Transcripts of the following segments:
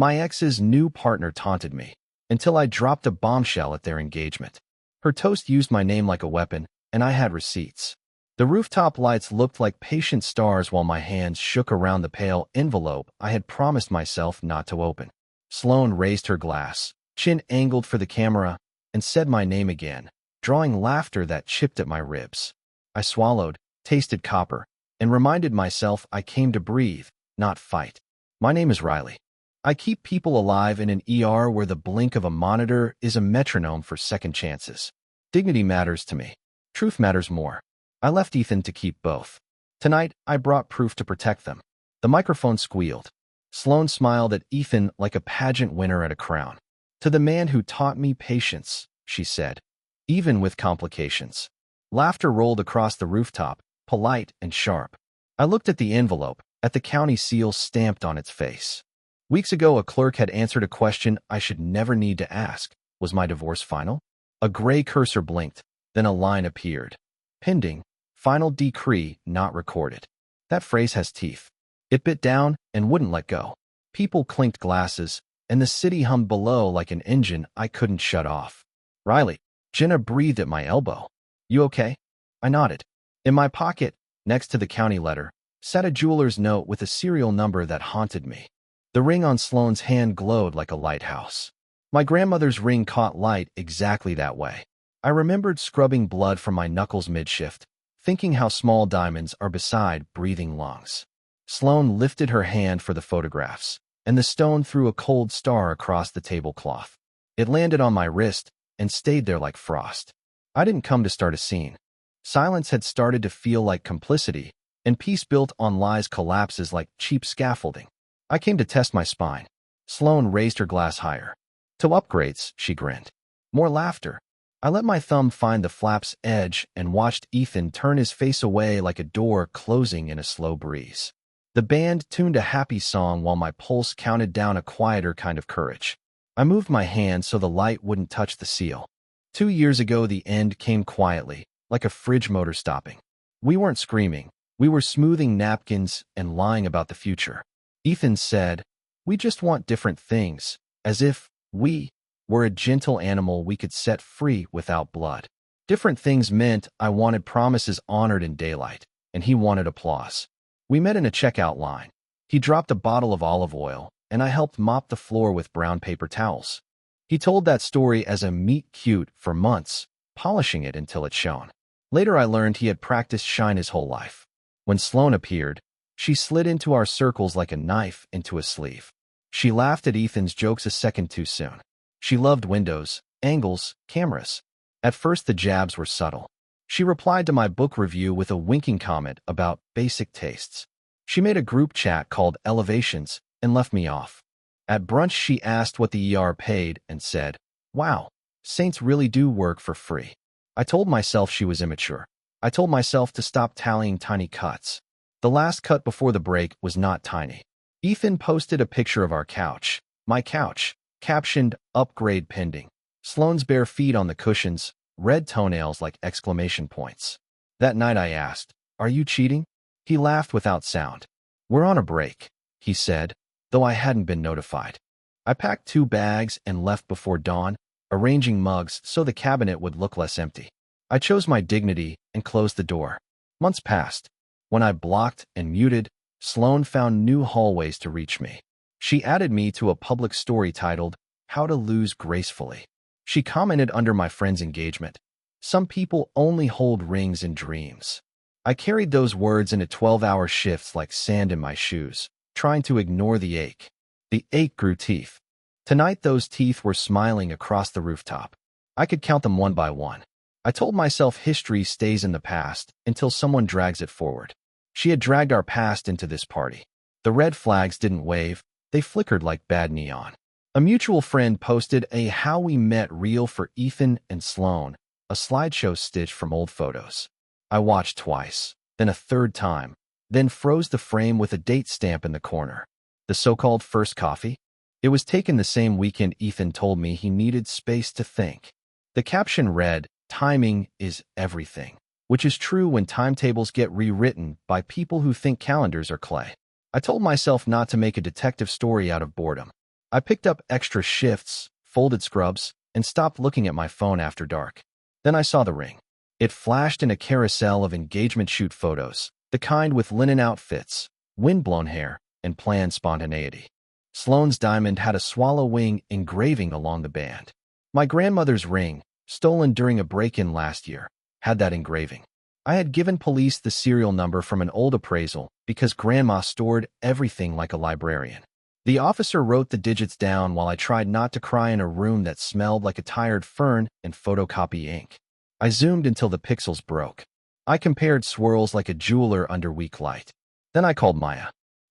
My ex's new partner taunted me until I dropped a bombshell at their engagement. Her toast used my name like a weapon, and I had receipts. The rooftop lights looked like patient stars while my hands shook around the pale envelope I had promised myself not to open. Sloane raised her glass, chin angled for the camera, and said my name again, drawing laughter that chipped at my ribs. I swallowed, tasted copper, and reminded myself I came to breathe, not fight. My name is Riley. I keep people alive in an ER where the blink of a monitor is a metronome for second chances. Dignity matters to me. Truth matters more. I left Ethan to keep both. Tonight, I brought proof to protect them. The microphone squealed. Sloane smiled at Ethan like a pageant winner at a crown. To the man who taught me patience, she said, even with complications. Laughter rolled across the rooftop, polite and sharp. I looked at the envelope, at the county seal stamped on its face. Weeks ago, a clerk had answered a question I should never need to ask. Was my divorce final? A gray cursor blinked, then a line appeared. Pending. Final decree not recorded. That phrase has teeth. It bit down and wouldn't let go. People clinked glasses, and the city hummed below like an engine I couldn't shut off. Riley, Jenna breathed at my elbow. You okay? I nodded. In my pocket, next to the county letter, sat a jeweler's note with a serial number that haunted me. The ring on Sloane's hand glowed like a lighthouse. My grandmother's ring caught light exactly that way. I remembered scrubbing blood from my knuckles mid-shift, thinking how small diamonds are beside breathing lungs. Sloane lifted her hand for the photographs, and the stone threw a cold star across the tablecloth. It landed on my wrist and stayed there like frost. I didn't come to start a scene. Silence had started to feel like complicity, and peace built on lies collapses like cheap scaffolding. I came to test my spine. Sloane raised her glass higher. To upgrades, she grinned. More laughter. I let my thumb find the flap's edge and watched Ethan turn his face away like a door closing in a slow breeze. The band tuned a happy song while my pulse counted down a quieter kind of courage. I moved my hand so the light wouldn't touch the seal. 2 years ago, the end came quietly, like a fridge motor stopping. We weren't screaming. We were smoothing napkins and lying about the future. Ethan said, "We just want different things," as if we were a gentle animal we could set free without blood. Different things meant I wanted promises honored in daylight, and he wanted applause. We met in a checkout line. He dropped a bottle of olive oil, and I helped mop the floor with brown paper towels. He told that story as a meet cute for months, polishing it until it shone. Later I learned he had practiced shine his whole life. When Sloane appeared, she slid into our circles like a knife into a sleeve. She laughed at Ethan's jokes a second too soon. She loved windows, angles, cameras. At first the jabs were subtle. She replied to my book review with a winking comment about basic tastes. She made a group chat called Elevations and left me off. At brunch she asked what the ER paid and said, "Wow, saints really do work for free." I told myself she was immature. I told myself to stop tallying tiny cuts. The last cut before the break was not tiny. Ethan posted a picture of our couch, my couch, captioned, "Upgrade pending." Sloane's bare feet on the cushions, red toenails like exclamation points. That night I asked, "Are you cheating?" He laughed without sound. "We're on a break," he said, though I hadn't been notified. I packed 2 bags and left before dawn, arranging mugs so the cabinet would look less empty. I chose my dignity and closed the door. Months passed. When I blocked and muted, Sloane found new hallways to reach me. She added me to a public story titled, "How to Lose Gracefully." She commented under my friend's engagement, "Some people only hold rings in dreams." I carried those words into 12-hour shifts like sand in my shoes, trying to ignore the ache. The ache grew teeth. Tonight those teeth were smiling across the rooftop. I could count them one by one. I told myself history stays in the past until someone drags it forward. She had dragged our past into this party. The red flags didn't wave. They flickered like bad neon. A mutual friend posted a How We Met reel for Ethan and Sloane, a slideshow stitched from old photos. I watched twice, then a third time, then froze the frame with a date stamp in the corner. The so-called first coffee? It was taken the same weekend Ethan told me he needed space to think. The caption read, "Timing is everything," which is true when timetables get rewritten by people who think calendars are clay. I told myself not to make a detective story out of boredom. I picked up extra shifts, folded scrubs, and stopped looking at my phone after dark. Then I saw the ring. It flashed in a carousel of engagement shoot photos, the kind with linen outfits, wind-blown hair, and planned spontaneity. Sloane's diamond had a swallow wing engraving along the band. My grandmother's ring, stolen during a break-in last year, had that engraving. I had given police the serial number from an old appraisal because Grandma stored everything like a librarian. The officer wrote the digits down while I tried not to cry in a room that smelled like a tired fern and photocopy ink. I zoomed until the pixels broke. I compared swirls like a jeweler under weak light. Then I called Maya.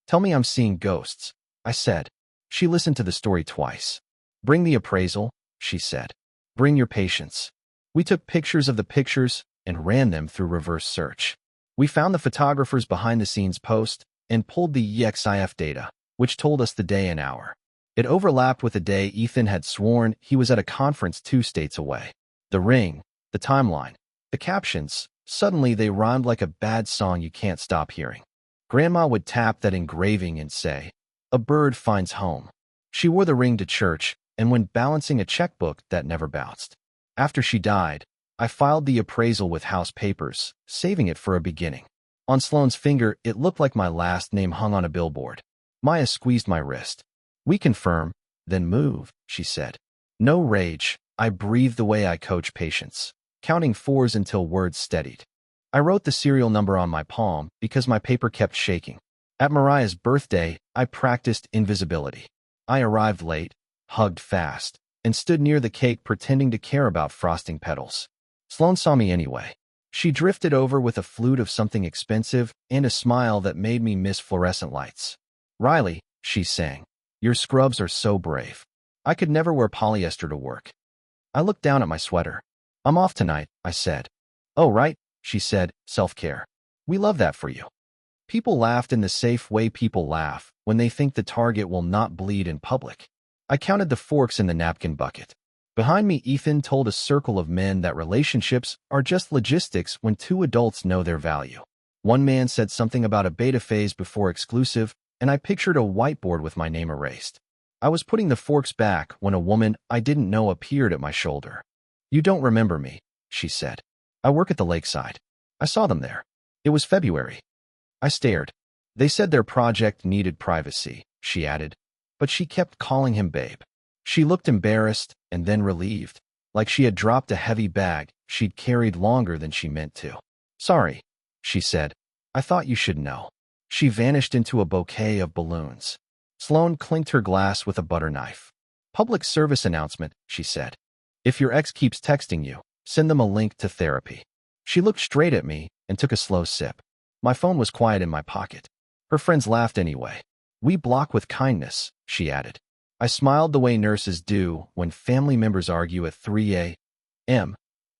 "Tell me I'm seeing ghosts," I said. She listened to the story twice. "Bring the appraisal," she said. "Bring your patience." We took pictures of the pictures and ran them through reverse search. We found the photographer's behind-the-scenes post and pulled the EXIF data, which told us the day and hour. It overlapped with the day Ethan had sworn he was at a conference 2 states away. The ring, the timeline, the captions, suddenly they rhymed like a bad song you can't stop hearing. Grandma would tap that engraving and say, "A bird finds home." She wore the ring to church and when balancing a checkbook that never bounced. After she died, I filed the appraisal with house papers, saving it for a beginning. On Sloane's finger, it looked like my last name hung on a billboard. Maya squeezed my wrist. "We confirm, then move," she said. No rage. I breathed the way I coach patience, counting 4s until words steadied. I wrote the serial number on my palm because my paper kept shaking. At Mariah's birthday, I practiced invisibility. I arrived late, hugged fast, and stood near the cake pretending to care about frosting petals. Sloane saw me anyway. She drifted over with a flute of something expensive and a smile that made me miss fluorescent lights. "Riley," she sang, "your scrubs are so brave. I could never wear polyester to work." I looked down at my sweater. "I'm off tonight," I said. "Oh, right," she said, "self-care. We love that for you." People laughed in the safe way people laugh when they think the target will not bleed in public. I counted the forks in the napkin bucket. Behind me, Ethan told a circle of men that relationships are just logistics when 2 adults know their value. One man said something about a beta phase before exclusive, and I pictured a whiteboard with my name erased. I was putting the forks back when a woman I didn't know appeared at my shoulder. "You don't remember me," she said. "I work at the lakeside. I saw them there. It was February." I stared. "They said their project needed privacy," she added, but she kept calling him babe. She looked embarrassed and then relieved, like she had dropped a heavy bag she'd carried longer than she meant to. "Sorry," she said. "I thought you should know." She vanished into a bouquet of balloons. Sloane clinked her glass with a butter knife. "Public service announcement," she said. "If your ex keeps texting you, send them a link to therapy." She looked straight at me and took a slow sip. My phone was quiet in my pocket. Her friends laughed anyway. "We block with kindness," she added. I smiled the way nurses do when family members argue at 3 a.m.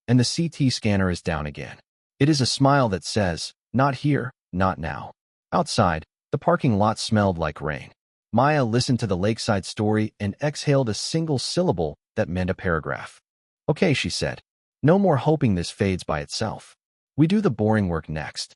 and the CT scanner is down again. It is a smile that says, "Not here, not now." Outside, the parking lot smelled like rain. Maya listened to the lakeside story and exhaled a single syllable that meant a paragraph. "Okay," she said. "No more hoping this fades by itself. We do the boring work next."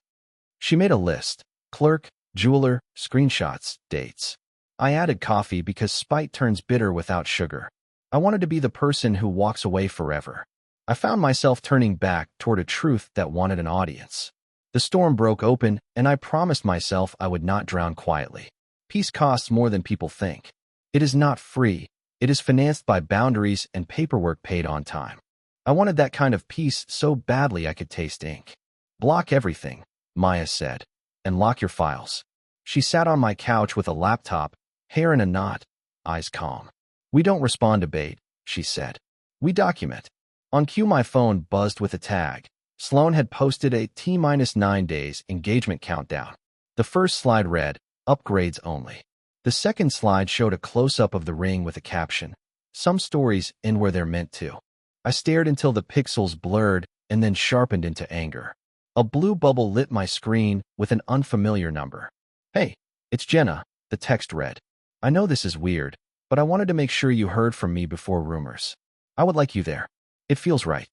She made a list: clerk, jeweler, screenshots, dates. I added coffee because spite turns bitter without sugar. I wanted to be the person who walks away forever. I found myself turning back toward a truth that wanted an audience. The storm broke open, and I promised myself I would not drown quietly. Peace costs more than people think. It is not free. It is financed by boundaries and paperwork paid on time. I wanted that kind of peace so badly I could taste ink. "Block everything," Maya said, "and lock your files." She sat on my couch with a laptop, hair in a knot, eyes calm. "We don't respond to bait," she said. "We document." On cue, my phone buzzed with a tag. Sloane had posted a T-9 days engagement countdown. The first slide read, "Upgrades only." The second slide showed a close-up of the ring with a caption, "Some stories end where they're meant to." I stared until the pixels blurred and then sharpened into anger. A blue bubble lit my screen with an unfamiliar number. "Hey, it's Jenna," the text read. "I know this is weird, but I wanted to make sure you heard from me before rumors. I would like you there. It feels right."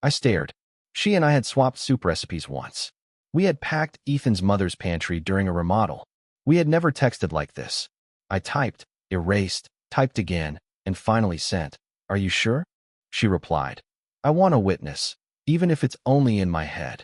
I stared. She and I had swapped soup recipes once. We had packed Ethan's mother's pantry during a remodel. We had never texted like this. I typed, erased, Typed again, and finally sent. Are you sure? She replied. I want a witness, even if it's only in my head.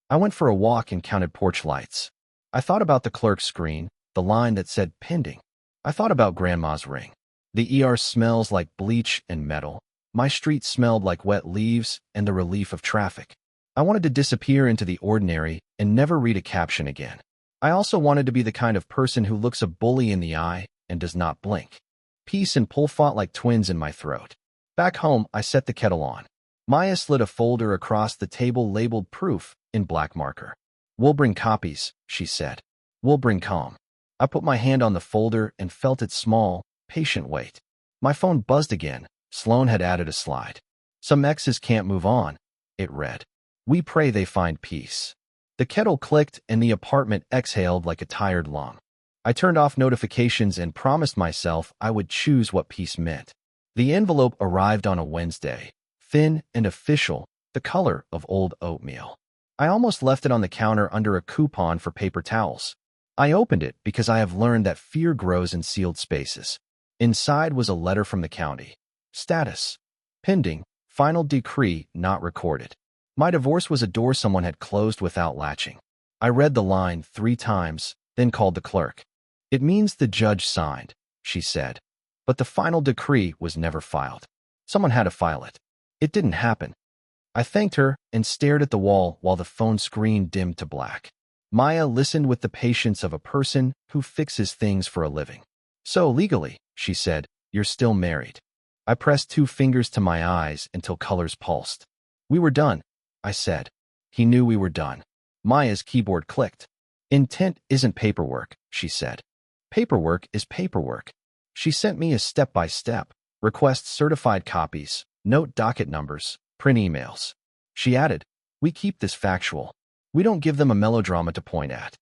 I went for a walk and counted porch lights. I thought about the clerk's screen, the line that said pending. I thought about Grandma's ring. The ER smells like bleach and metal. My street smelled like wet leaves and the relief of traffic. I wanted to disappear into the ordinary and never read a caption again. I also wanted to be the kind of person who looks a bully in the eye and does not blink. Peace and pull fought like twins in my throat. Back home, I set the kettle on. Maya slid a folder across the table labeled proof in black marker. We'll bring copies, she said. We'll bring calm. I put my hand on the folder and felt its small, patient weight. My phone buzzed again. Sloan had added a slide. Some exes can't move on, it read. We pray they find peace. The kettle clicked and the apartment exhaled like a tired lung. I turned off notifications and promised myself I would choose what peace meant. The envelope arrived on a Wednesday, thin and official, the color of old oatmeal. I almost left it on the counter under a coupon for paper towels. I opened it because I have learned that fear grows in sealed spaces. Inside was a letter from the county. Status: pending, final decree not recorded. My divorce was a door someone had closed without latching. I read the line 3 times, then called the clerk. It means the judge signed, she said. But the final decree was never filed. Someone had to file it. It didn't happen. I thanked her and stared at the wall while the phone screen dimmed to black. Maya listened with the patience of a person who fixes things for a living. So legally, she said, you're still married. I pressed 2 fingers to my eyes until colors pulsed. We were done, I said. He knew we were done. Maya's keyboard clicked. Intent isn't paperwork, she said. Paperwork is paperwork. She sent me a step-by-step, request certified copies, note docket numbers, print emails. She added, we keep this factual. We don't give them a melodrama to point at.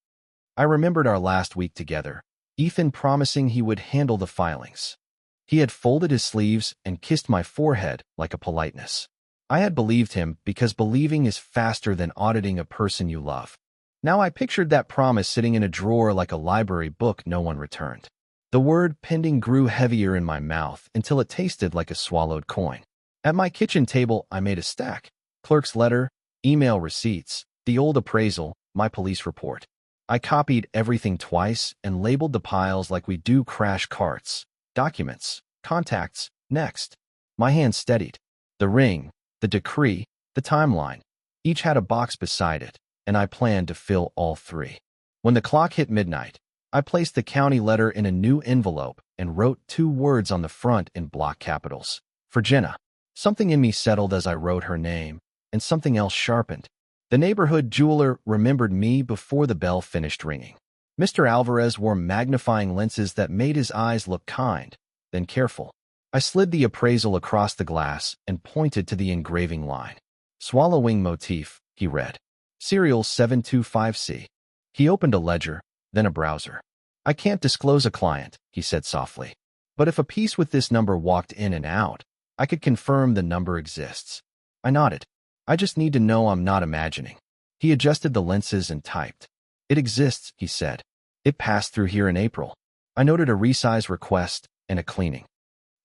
I remembered our last week together, Ethan promising he would handle the filings. He had folded his sleeves and kissed my forehead like a politeness. I had believed him because believing is faster than auditing a person you love. Now I pictured that promise sitting in a drawer like a library book no one returned. The word pending grew heavier in my mouth until it tasted like a swallowed coin. At my kitchen table, I made a stack. Clerk's letter, email receipts, the old appraisal, my police report. I copied everything twice and labeled the piles like we do crash carts. Documents, contacts, next. My hand steadied. The ring, the decree, the timeline. Each had a box beside it, and I planned to fill all 3. When the clock hit midnight, I placed the county letter in a new envelope and wrote 2 words on the front in block capitals. For Jenna. Something in me settled as I wrote her name, and something else sharpened. The neighborhood jeweler remembered me before the bell finished ringing. Mr. Alvarez wore magnifying lenses that made his eyes look kind, then careful. I slid the appraisal across the glass and pointed to the engraving line. Swallowing motif, he read. Serial 725C. He opened a ledger, then a browser. I can't disclose a client, he said softly. But if a piece with this number walked in and out, I could confirm the number exists. I nodded. I just need to know I'm not imagining. He adjusted the lenses and typed. It exists, he said. It passed through here in April. I noted a resize request and a cleaning.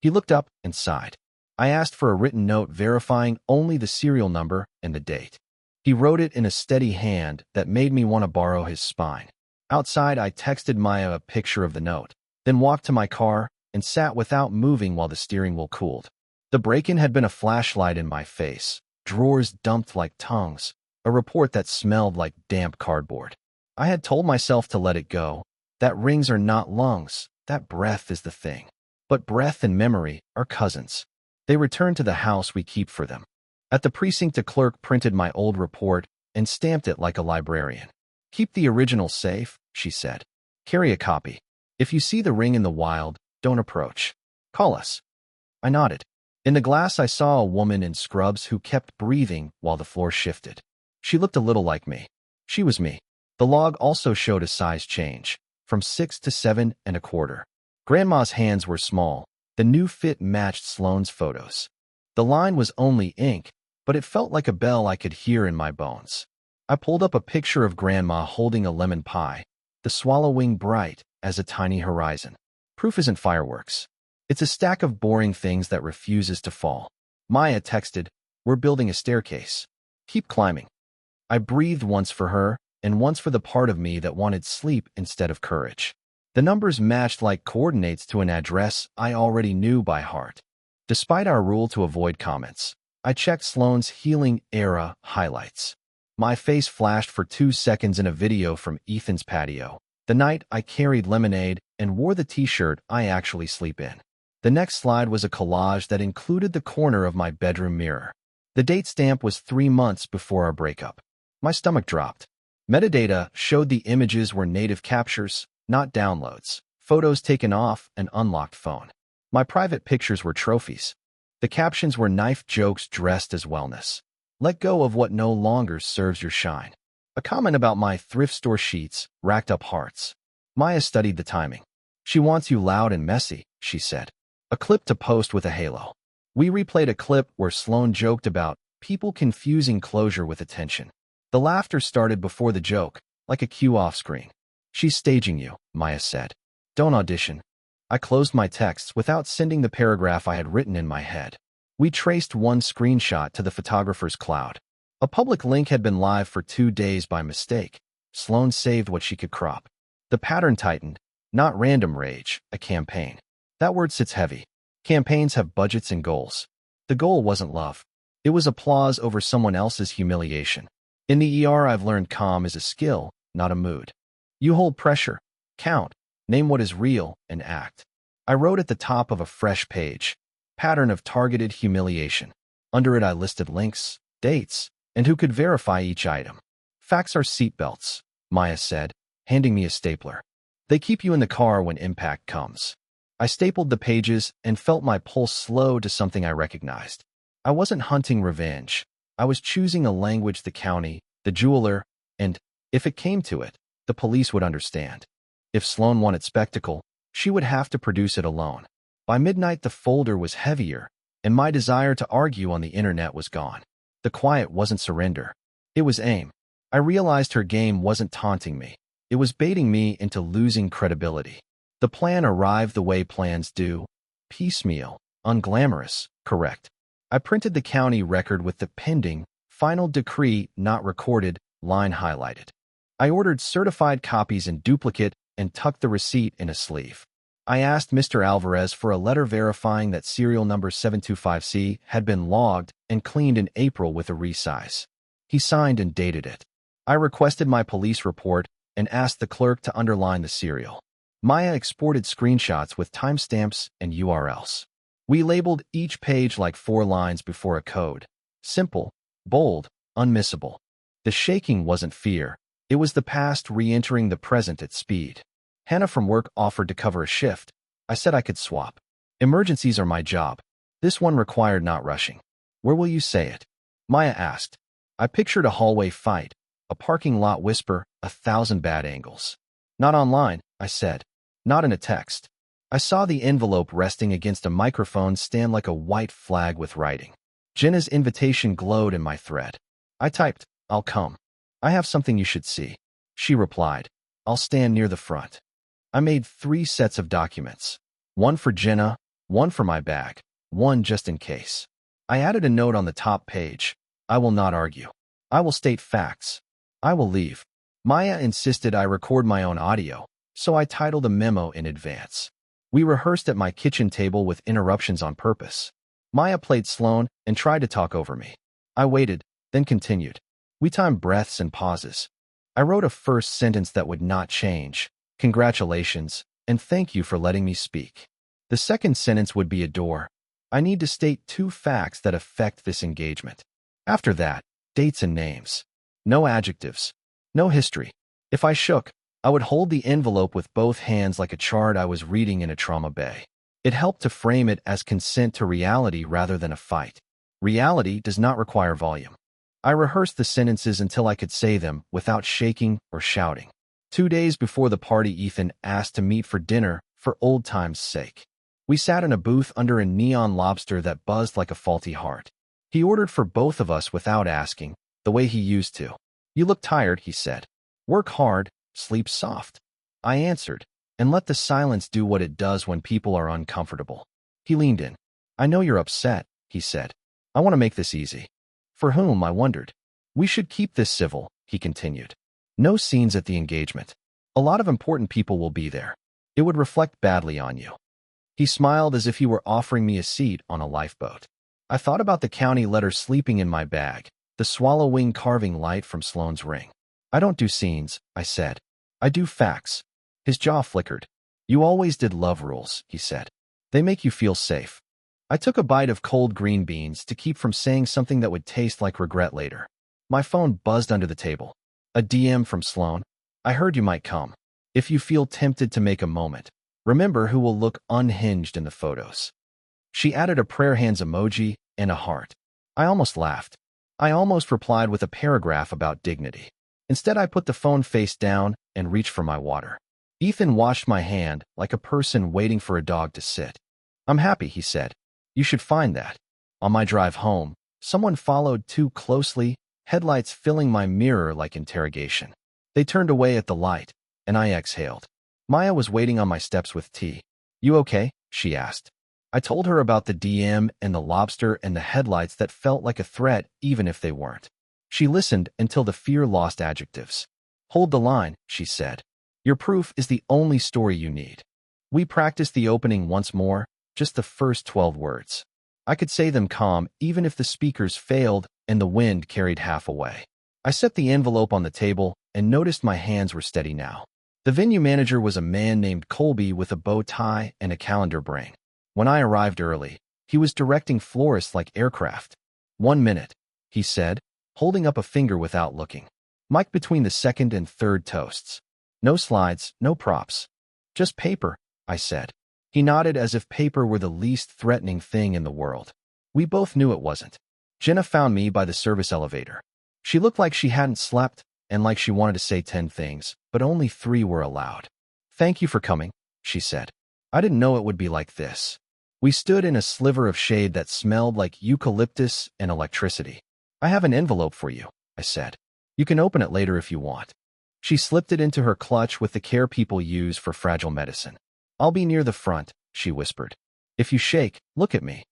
He looked up and sighed. I asked for a written note verifying only the serial number and the date. He wrote it in a steady hand that made me want to borrow his spine. Outside, I texted Maya a picture of the note, then walked to my car and sat without moving while the steering wheel cooled. The break-in had been a flashlight in my face, drawers dumped like tongues, a report that smelled like damp cardboard. I had told myself to let it go, that rings are not lungs, that breath is the thing. But breath and memory are cousins. They return to the house we keep for them. At the precinct, a clerk printed my old report and stamped it like a librarian. Keep the original safe, she said. Carry a copy. If you see the ring in the wild, don't approach. Call us. I nodded. In the glass, I saw a woman in scrubs who kept breathing while the floor shifted. She looked a little like me. She was me. The log also showed a size change, from 6 to 7.25. Grandma's hands were small. The new fit matched Sloane's photos. The line was only ink, but it felt like a bell I could hear in my bones. I pulled up a picture of Grandma holding a lemon pie, the swallow wing bright as a tiny horizon. Proof isn't fireworks. It's It's a stack of boring things that refuses to fall. Maya texted, "We're building a staircase. Keep climbing." I breathed once for her, and once for the part of me that wanted sleep instead of courage. The numbers matched like coordinates to an address I already knew by heart. Despite our rule to avoid comments, I checked Sloane's healing era highlights. My face flashed for 2 seconds in a video from Ethan's patio, the night I carried lemonade and wore the t-shirt I actually sleep in. The next slide was a collage that included the corner of my bedroom mirror. The date stamp was 3 months before our breakup. My stomach dropped. Metadata showed the images were native captures, not downloads, photos taken off an unlocked phone. My private pictures were trophies. The captions were knife jokes dressed as wellness. Let go of what no longer serves your shine. A comment about my thrift store sheets racked up hearts. Maya studied the timing. She wants you loud and messy, she said. A clip to post with a halo. We replayed a clip where Sloane joked about people confusing closure with attention. The laughter started before the joke, like a cue off screen. She's staging you, Maya said. Don't audition. I closed my texts without sending the paragraph I had written in my head. We traced one screenshot to the photographer's cloud. A public link had been live for 2 days by mistake. Sloane saved what she could crop. The pattern tightened, not random rage, a campaign. That word sits heavy. Campaigns have budgets and goals. The goal wasn't love. It was applause over someone else's humiliation. In the ER, I've learned calm is a skill, not a mood. You hold pressure, count, name what is real, and act. I wrote at the top of a fresh page, pattern of targeted humiliation. Under it I listed links, dates, and who could verify each item. Facts are seatbelts, Maya said, handing me a stapler. They keep you in the car when impact comes. I stapled the pages and felt my pulse slow to something I recognized. I wasn't hunting revenge. I was choosing a language the county, the jeweler, and, if it came to it, the police would understand. If Sloane wanted spectacle, she would have to produce it alone. By midnight the folder was heavier, and my desire to argue on the internet was gone. The quiet wasn't surrender. It was aim. I realized her game wasn't taunting me. It was baiting me into losing credibility. The plan arrived the way plans do. Piecemeal, unglamorous, correct. I printed the county record with the pending, final decree not recorded, line highlighted. I ordered certified copies in duplicate and tucked the receipt in a sleeve. I asked Mr. Alvarez for a letter verifying that serial number 725C had been logged and cleaned in April with a resize. He signed and dated it. I requested my police report and asked the clerk to underline the serial. Maya exported screenshots with timestamps and URLs. We labeled each page like 4 lines before a code. Simple, bold, unmissable. The shaking wasn't fear. It was the past re-entering the present at speed. Hannah from work offered to cover a shift. I said I could swap. Emergencies are my job. This one required not rushing. Where will you say it? Maya asked. I pictured a hallway fight, a parking lot whisper, 1,000 bad angles. Not online, I said. Not in a text. I saw the envelope resting against a microphone stand like a white flag with writing. Jenna's invitation glowed in my thread. I typed, I'll come. I have something you should see. She replied, I'll stand near the front. I made 3 sets of documents. One for Jenna, one for my bag, one just in case. I added a note on the top page. I will not argue. I will state facts. I will leave. Maya insisted I record my own audio, so I titled a memo in advance. We rehearsed at my kitchen table with interruptions on purpose. Maya played Sloane and tried to talk over me. I waited, then continued. We timed breaths and pauses. I wrote a first sentence that would not change. Congratulations, and thank you for letting me speak. The second sentence would be a door. I need to state 2 facts that affect this engagement. After that, dates and names. No adjectives. No history. If I shook, I would hold the envelope with both hands like a chart I was reading in a trauma bay. It helped to frame it as consent to reality rather than a fight. Reality does not require volume. I rehearsed the sentences until I could say them without shaking or shouting. 2 days before the party, Ethan asked to meet for dinner for old time's sake. We sat in a booth under a neon lobster that buzzed like a faulty heart. He ordered for both of us without asking, the way he used to. You look tired, he said. Work hard, sleep soft. I answered, and let the silence do what it does when people are uncomfortable. He leaned in. I know you're upset, he said. I want to make this easy. For whom, I wondered. We should keep this civil, he continued. No scenes at the engagement. A lot of important people will be there. It would reflect badly on you. He smiled as if he were offering me a seat on a lifeboat. I thought about the county letter sleeping in my bag, the swallow wing carving light from Sloane's ring. I don't do scenes, I said. I do facts. His jaw flickered. You always did love rules, he said. They make you feel safe. I took a bite of cold green beans to keep from saying something that would taste like regret later. My phone buzzed under the table. A DM from Sloane. I heard you might come. If you feel tempted to make a moment, remember who will look unhinged in the photos. She added a prayer hands emoji and a heart. I almost laughed. I almost replied with a paragraph about dignity. Instead, I put the phone face down and reached for my water. Ethan washed my hand like a person waiting for a dog to sit. I'm happy, he said. You should find that. On my drive home, someone followed too closely, headlights filling my mirror like interrogation. They turned away at the light, and I exhaled. Maya was waiting on my steps with tea. You okay? She asked. I told her about the DM and the lobster and the headlights that felt like a threat even if they weren't. She listened until the fear lost adjectives. Hold the line, she said. Your proof is the only story you need. We practiced the opening once more, just the first 12 words. I could say them calm even if the speakers failed and the wind carried half away. I set the envelope on the table and noticed my hands were steady now. The venue manager was a man named Colby with a bow tie and a calendar brain. When I arrived early, he was directing florists like aircraft. 1 minute, he said, holding up a finger without looking. Mic between the second and third toasts. No slides, no props. Just paper, I said. He nodded as if paper were the least threatening thing in the world. We both knew it wasn't. Jenna found me by the service elevator. She looked like she hadn't slept and like she wanted to say 10 things, but only 3 were allowed. Thank you for coming, she said. I didn't know it would be like this. We stood in a sliver of shade that smelled like eucalyptus and electricity. I have an envelope for you, I said. You can open it later if you want. She slipped it into her clutch with the care people use for fragile medicine. I'll be near the front, she whispered. If you shake, look at me.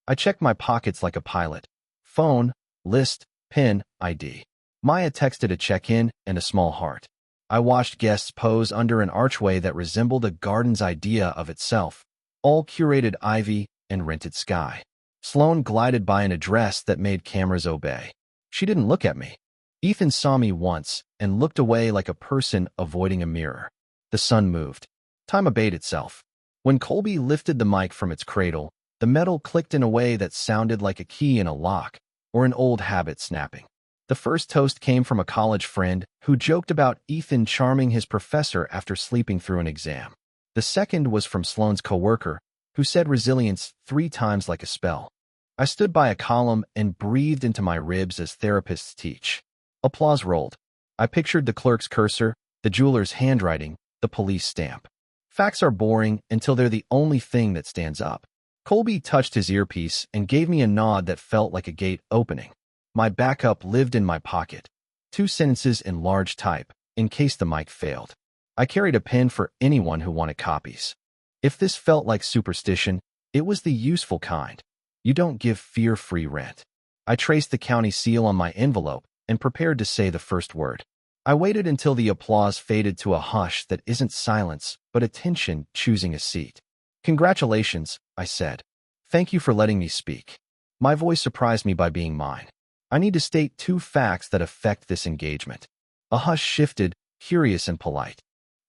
I checked my pockets like a pilot. Phone, list, PIN, ID. Maya texted a check-in and a small heart. I watched guests pose under an archway that resembled a garden's idea of itself, all curated ivy and rented sky. Sloane glided by in a dress that made cameras obey. She didn't look at me. Ethan saw me once and looked away like a person avoiding a mirror. The sun moved. Time obeyed itself. When Colby lifted the mic from its cradle, the metal clicked in a way that sounded like a key in a lock or an old habit snapping. The first toast came from a college friend who joked about Ethan charming his professor after sleeping through an exam. The second was from Sloane's coworker, who said resilience 3 times like a spell. I stood by a column and breathed into my ribs as therapists teach. Applause rolled. I pictured the clerk's cursor, the jeweler's handwriting, the police stamp. Facts are boring until they're the only thing that stands up. Colby touched his earpiece and gave me a nod that felt like a gate opening. My backup lived in my pocket. 2 sentences in large type, in case the mic failed. I carried a pen for anyone who wanted copies. If this felt like superstition, it was the useful kind. You don't give fear free rent. I traced the county seal on my envelope and prepared to say the first word. I waited until the applause faded to a hush that isn't silence, but attention choosing a seat. Congratulations, I said. Thank you for letting me speak. My voice surprised me by being mine. I need to state 2 facts that affect this engagement. A hush shifted, curious and polite.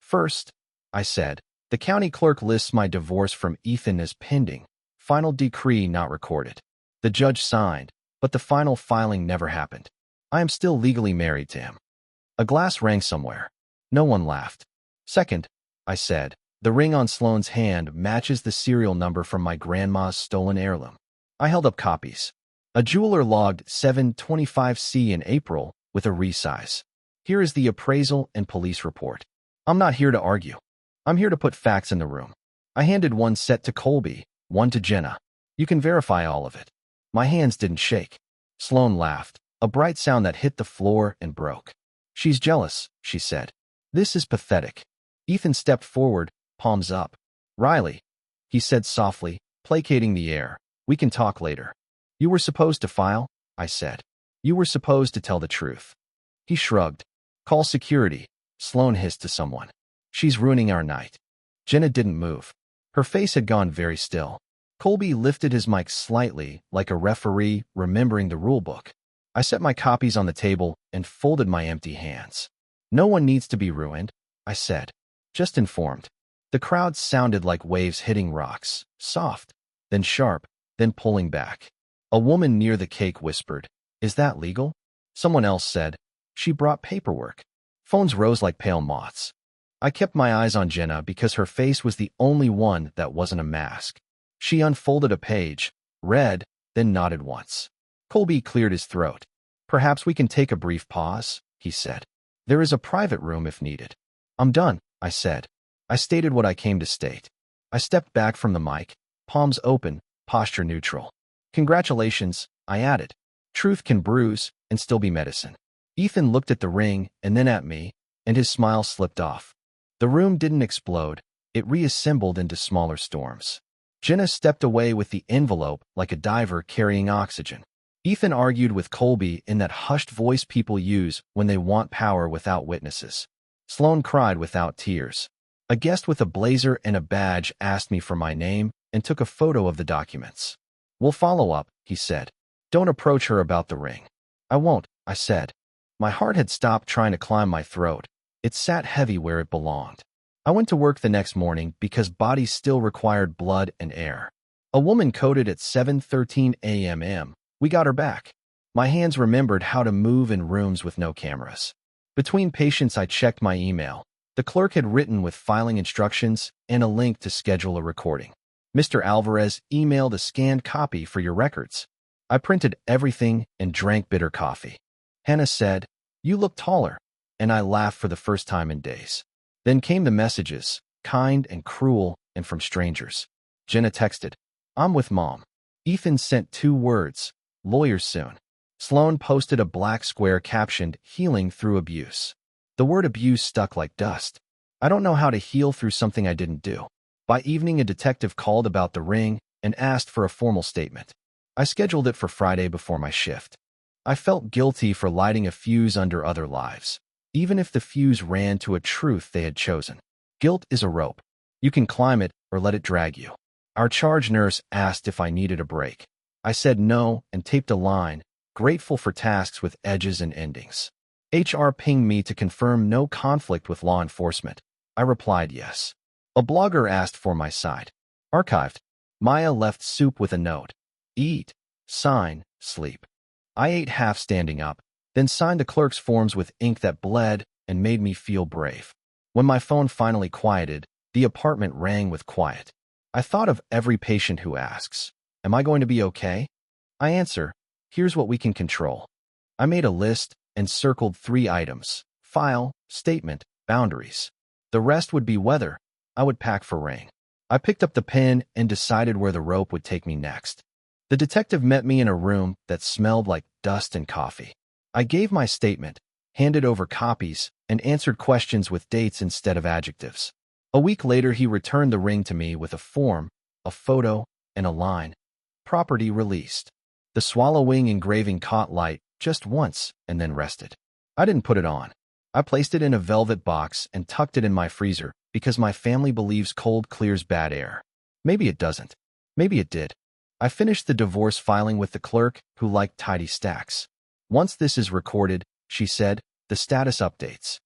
First, I said, the county clerk lists my divorce from Ethan as pending. Final decree not recorded. The judge signed, but the final filing never happened. I am still legally married to him. A glass rang somewhere. No one laughed. Second, I said, the ring on Sloane's hand matches the serial number from my grandma's stolen heirloom. I held up copies. A jeweler logged 725C in April with a resize. Here is the appraisal and police report. I'm not here to argue. I'm here to put facts in the room. I handed 1 set to Colby, 1 to Jenna. You can verify all of it. My hands didn't shake. Sloane laughed, a bright sound that hit the floor and broke. She's jealous, she said. This is pathetic. Ethan stepped forward, palms up. Riley, he said softly, placating the air. We can talk later. You were supposed to file, I said. You were supposed to tell the truth. He shrugged. Call security, Sloan hissed to someone. She's ruining our night. Jenna didn't move. Her face had gone very still. Colby lifted his mic slightly, like a referee remembering the rulebook. I set my copies on the table and folded my empty hands. No one needs to be ruined, I said. Just informed. The crowd sounded like waves hitting rocks, soft, then sharp, then pulling back. A woman near the cake whispered, "Is that legal?" Someone else said, "She brought paperwork." Phones rose like pale moths. I kept my eyes on Jenna because her face was the only one that wasn't a mask. She unfolded a page, read, then nodded once. Colby cleared his throat. "Perhaps we can take a brief pause," he said. "There is a private room if needed." "I'm done," I said. I stated what I came to state. I stepped back from the mic, palms open, posture neutral. "Congratulations," I added. "Truth can bruise and still be medicine." Ethan looked at the ring and then at me, and his smile slipped off. The room didn't explode. It reassembled into smaller storms. Jenna stepped away with the envelope like a diver carrying oxygen. Ethan argued with Colby in that hushed voice people use when they want power without witnesses. Sloan cried without tears. A guest with a blazer and a badge asked me for my name and took a photo of the documents. "We'll follow up," he said. "Don't approach her about the ring." "I won't," I said. My heart had stopped trying to climb my throat. It sat heavy where it belonged. I went to work the next morning because bodies still required blood and air. A woman coded at 7:13 a.m. We got her back. My hands remembered how to move in rooms with no cameras. Between patients, I checked my email. The clerk had written with filing instructions and a link to schedule a recording. "Mr. Alvarez emailed a scanned copy for your records." I printed everything and drank bitter coffee. Hannah said, "You look taller," and I laughed for the first time in days. Then came the messages, kind and cruel, and from strangers. Jenna texted, "I'm with Mom." Ethan sent 2 words, "Lawyers soon." Sloan posted a black square captioned, "Healing through abuse." The word abuse stuck like dust. I don't know how to heal through something I didn't do. By evening, a detective called about the ring and asked for a formal statement. I scheduled it for Friday before my shift. I felt guilty for lighting a fuse under other lives, even if the fuse ran to a truth they had chosen. Guilt is a rope. You can climb it or let it drag you. Our charge nurse asked if I needed a break. I said no and taped a line, grateful for tasks with edges and endings. HR pinged me to confirm no conflict with law enforcement. I replied yes. A blogger asked for my site. Archived. Maya left soup with a note. Eat, sign, sleep. I ate half standing up, then signed the clerk's forms with ink that bled and made me feel brave. When my phone finally quieted, the apartment rang with quiet. I thought of every patient who asks, "Am I going to be okay?" I answer, "Here's what we can control." I made a list and circled 3 items: file, statement, boundaries. The rest would be weather. I would pack for rain. I picked up the pen and decided where the rope would take me next. The detective met me in a room that smelled like dust and coffee. I gave my statement, handed over copies, and answered questions with dates instead of adjectives. A week later, he returned the ring to me with a form, a photo, and a line. Property released. The swallow wing engraving caught light just once and then rested. I didn't put it on. I placed it in a velvet box and tucked it in my freezer because my family believes cold clears bad air. Maybe it doesn't. Maybe it did. I finished the divorce filing with the clerk, who liked tidy stacks. "Once this is recorded," she said, "the status updates."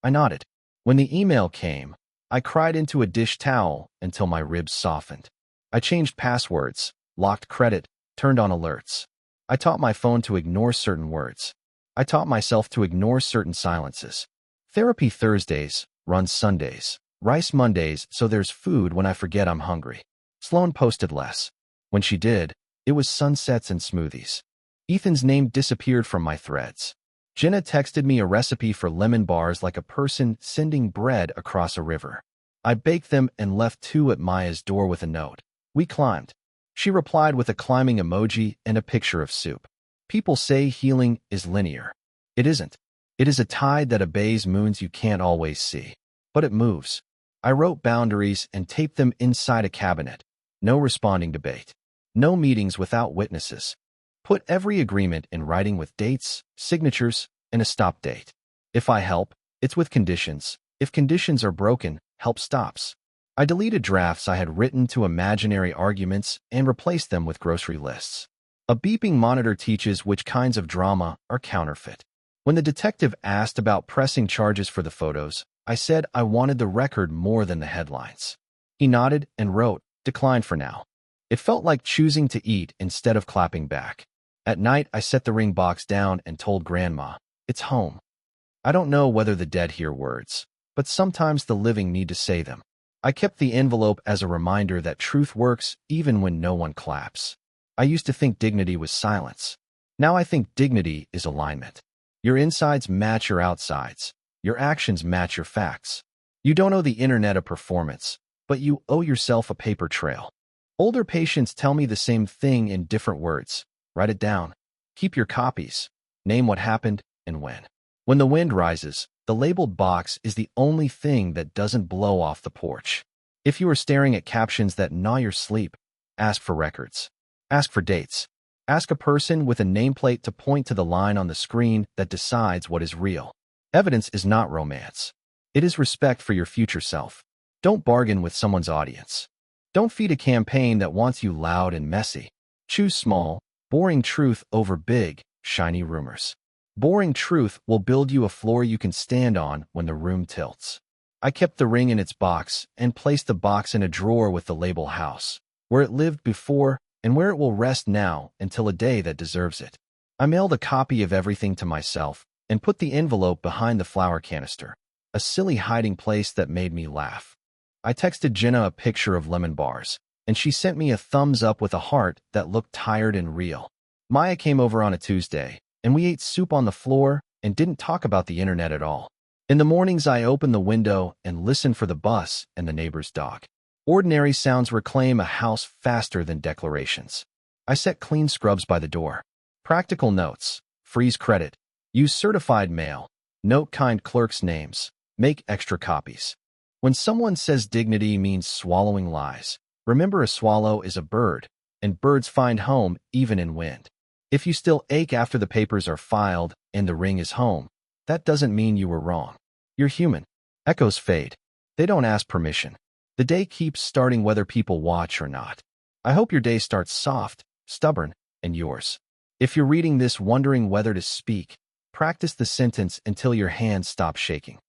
I nodded. When the email came, I cried into a dish towel until my ribs softened. I changed passwords, locked credit, turned on alerts. I taught my phone to ignore certain words. I taught myself to ignore certain silences. Therapy Thursdays, runs Sundays, rice Mondays, so there's food when I forget I'm hungry. Sloan posted less. When she did, it was sunsets and smoothies. Ethan's name disappeared from my threads. Jenna texted me a recipe for lemon bars like a person sending bread across a river. I baked them and left 2 at Maya's door with a note. "We climbed." She replied with a climbing emoji and a picture of soup. People say healing is linear. It isn't. It is a tide that obeys moons you can't always see. But it moves. I wrote boundaries and taped them inside a cabinet. No responding debate. No meetings without witnesses. Put every agreement in writing with dates, signatures, and a stop date. If I help, it's with conditions. If conditions are broken, help stops. I deleted drafts I had written to imaginary arguments and replaced them with grocery lists. A beeping monitor teaches which kinds of drama are counterfeit. When the detective asked about pressing charges for the photos, I said I wanted the record more than the headlines. He nodded and wrote, "Declined for now." It felt like choosing to eat instead of clapping back. At night, I set the ring box down and told Grandma, "It's home." I don't know whether the dead hear words, but sometimes the living need to say them. I kept the envelope as a reminder that truth works even when no one claps. I used to think dignity was silence. Now I think dignity is alignment. Your insides match your outsides. Your actions match your facts. You don't owe the internet a performance, but you owe yourself a paper trail. Older patients tell me the same thing in different words. Write it down. Keep your copies. Name what happened and when. When the wind rises, the labeled box is the only thing that doesn't blow off the porch. If you are staring at captions that gnaw your sleep, ask for records. Ask for dates. Ask a person with a nameplate to point to the line on the screen that decides what is real. Evidence is not romance. It is respect for your future self. Don't bargain with someone's audience. Don't feed a campaign that wants you loud and messy. Choose small, boring truth over big, shiny rumors. Boring truth will build you a floor you can stand on when the room tilts. I kept the ring in its box and placed the box in a drawer with the label house, where it lived before and where it will rest now until a day that deserves it. I mailed a copy of everything to myself and put the envelope behind the flower canister, a silly hiding place that made me laugh. I texted Jenna a picture of lemon bars, and she sent me a thumbs up with a heart that looked tired and real. Maya came over on a Tuesday, and we ate soup on the floor and didn't talk about the internet at all. In the mornings, I opened the window and listened for the bus and the neighbor's dog. Ordinary sounds reclaim a house faster than declarations. I set clean scrubs by the door. Practical notes. Freeze credit. Use certified mail. Note kind clerks' names. Make extra copies. When someone says dignity means swallowing lies, remember a swallow is a bird, and birds find home even in wind. If you still ache after the papers are filed and the ring is home, that doesn't mean you were wrong. You're human. Echoes fade. They don't ask permission. The day keeps starting whether people watch or not. I hope your day starts soft, stubborn, and yours. If you're reading this wondering whether to speak, practice the sentence until your hands stop shaking.